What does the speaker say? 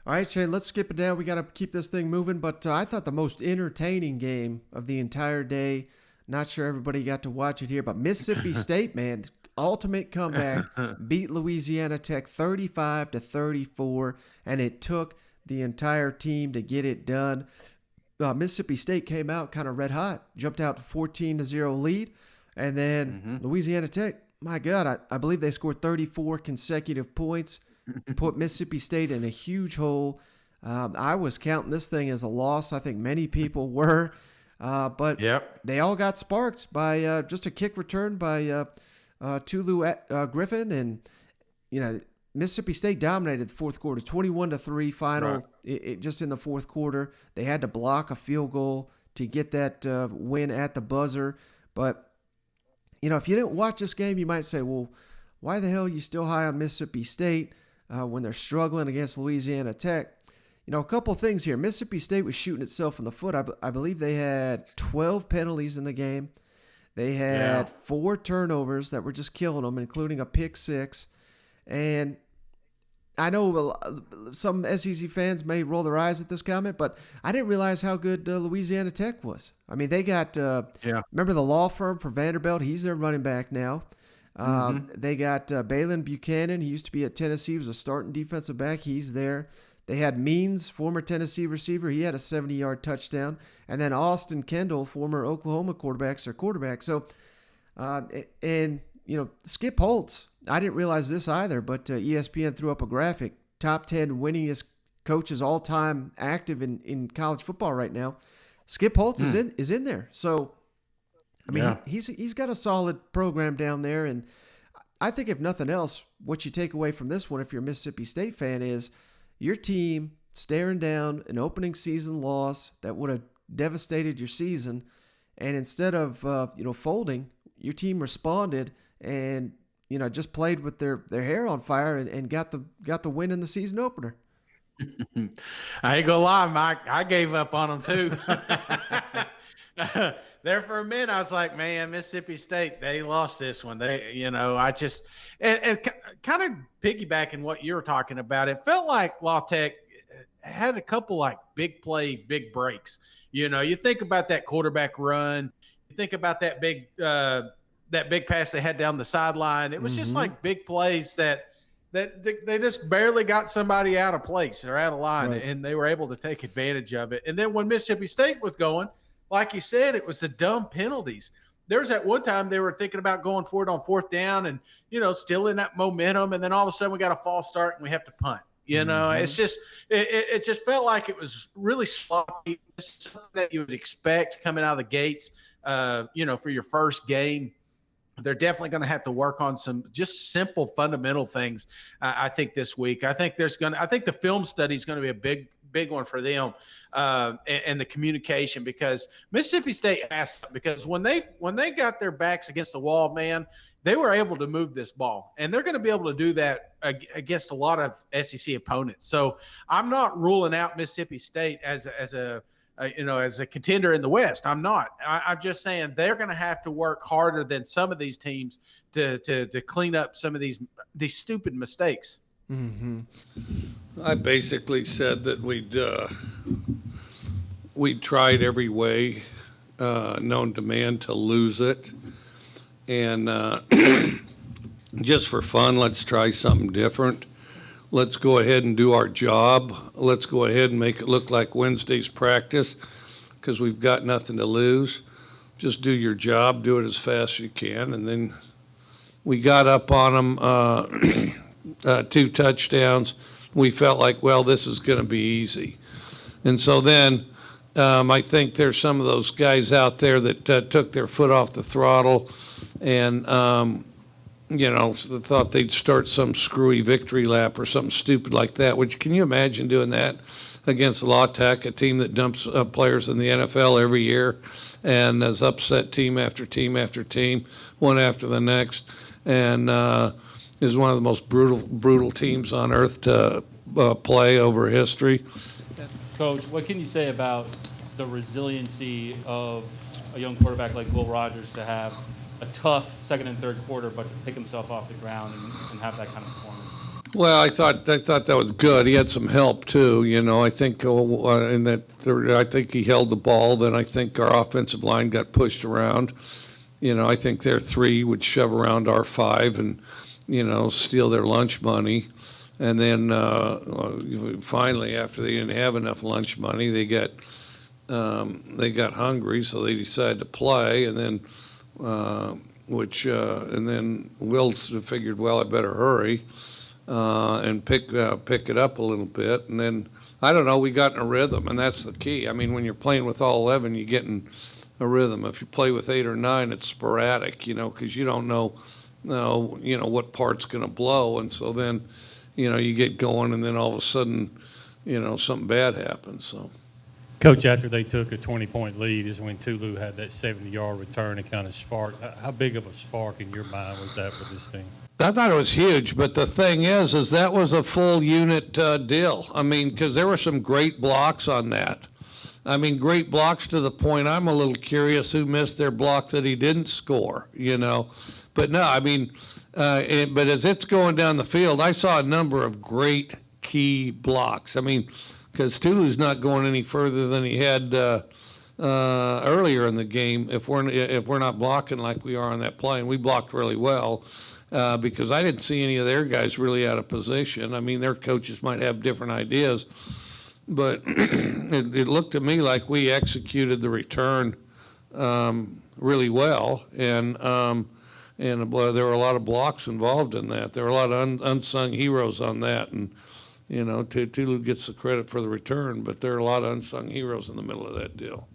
All right, Shane, let's skip it down. We got to keep this thing moving. But I thought the most entertaining game of the entire day, not sure everybody got to watch it here, but Mississippi State, man, ultimate comeback, beat Louisiana Tech 35-34, and it took the entire team to get it done. Mississippi State came out kind of red hot, jumped out to 14-0 lead, and then Louisiana Tech, my God, I believe they scored 34 consecutive points, put Mississippi State in a huge hole. I was counting this thing as a loss. I think many people were, but they all got sparked by just a kick return by Tulu Griffin, and Mississippi State dominated the fourth quarter, 21-3 final. Right. It just in the fourth quarter, they had to block a field goal to get that win at the buzzer. But if you didn't watch this game, you might say, well, why the hell are you still high on Mississippi State when they're struggling against Louisiana Tech? A couple things here. Mississippi State was shooting itself in the foot. I believe they had 12 penalties in the game. They had 4 turnovers that were just killing them, including a pick six. And I know some SEC fans may roll their eyes at this comment, but I didn't realize how good Louisiana Tech was. I mean, they got remember the law firm for Vanderbilt? He's their running back now. They got Balin Buchanan. He used to be at Tennessee. He was a starting defensive back. He's there. They had Means, former Tennessee receiver. He had a 70-yard touchdown. And then Austin Kendall, former Oklahoma quarterback. So, Skip Holtz. I didn't realize this either, but ESPN threw up a graphic. Top 10 winningest coaches all time active in college football right now. Skip Holtz is in there. So, I mean, he's got a solid program down there. And I think if nothing else, what you take away from this one, if you're a Mississippi State fan, is your team staring down an opening season loss that would have devastated your season. And instead of, folding, your team responded and, just played with their hair on fire and got the win in the season opener. I ain't gonna lie, Mike. I gave up on them too. There for a minute, I was like, man, Mississippi State, they lost this one. I just and kind of piggybacking what you're talking about. It felt like La Tech had a couple like big play, big breaks. You think about that quarterback run. You think about that big pass they had down the sideline. It was just like big plays that they just barely got somebody out of place or out of line, and they were able to take advantage of it. And then when Mississippi State was going, like you said, it was the dumb penalties. There was that one time they were thinking about going for it on fourth down and, still in that momentum. And then all of a sudden we got a false start and we have to punt. It's just it just felt like it was really sloppy. Something that you would expect coming out of the gates, for your first game. They're definitely going to have to work on some just simple fundamental things. I think this week. I think the film study is going to be a big one for them, and the communication, because Mississippi State asked, because when they got their backs against the wall, man, they were able to move this ball, and they're going to be able to do that against a lot of SEC opponents. So I'm not ruling out Mississippi State as a contender in the West. I'm not. I'm just saying they're going to have to work harder than some of these teams to clean up some of these stupid mistakes. I basically said that we'd tried every way known to man to lose it, and just for fun, let's try something different. Let's go ahead and do our job. Let's go ahead and make it look like Wednesday's practice, because we've got nothing to lose. Just do your job, do it as fast as you can. And then we got up on them, 2 touchdowns. We felt like, well, this is going to be easy. And so then I think there's some of those guys out there that took their foot off the throttle and thought they'd start some screwy victory lap or something stupid like that, which, can you imagine doing that against La Tech, a team that dumps players in the NFL every year and has upset team after team after team, one after the next, and is one of the most brutal teams on earth to play over history. Coach, what can you say about the resiliency of a young quarterback like Will Rogers to have a tough second and third quarter, but to pick himself off the ground and have that kind of performance? Well, I thought that was good. He had some help too, you know. I think in that third, I think he held the ball. Then I think our offensive line got pushed around. You know, I think their 3 would shove around our 5 and, you know, steal their lunch money. And then finally, after they didn't have enough lunch money, they got hungry, so they decided to play. And then, and then Will figured, well, I better hurry and pick it up a little bit. And then I don't know, we got in a rhythm, and that's the key. I mean, when you're playing with all 11, you get in a rhythm. If you play with 8 or 9, it's sporadic, you know, because you don't know, you know, what part's going to blow, and so then, you know, you get going, and then all of a sudden, you know, something bad happens. So, Coach, after they took a 20-point lead is when Tulu had that 70-yard return and kind of sparked. How big of a spark in your mind was that for this team? I thought it was huge, but the thing is that was a full unit deal. I mean, because there were some great blocks on that. I mean, great blocks to the point I'm a little curious who missed their block that he didn't score, you know. But no, I mean, but as it's going down the field, I saw a number of great key blocks. I mean, because Tulu's not going any further than he had earlier in the game if we're not blocking like we are on that play. And we blocked really well because I didn't see any of their guys really out of position. I mean, their coaches might have different ideas, but it looked to me like we executed the return really well, and there were a lot of blocks involved in that. There were a lot of unsung heroes on that, and you know, Tulu gets the credit for the return, but there are a lot of unsung heroes in the middle of that deal.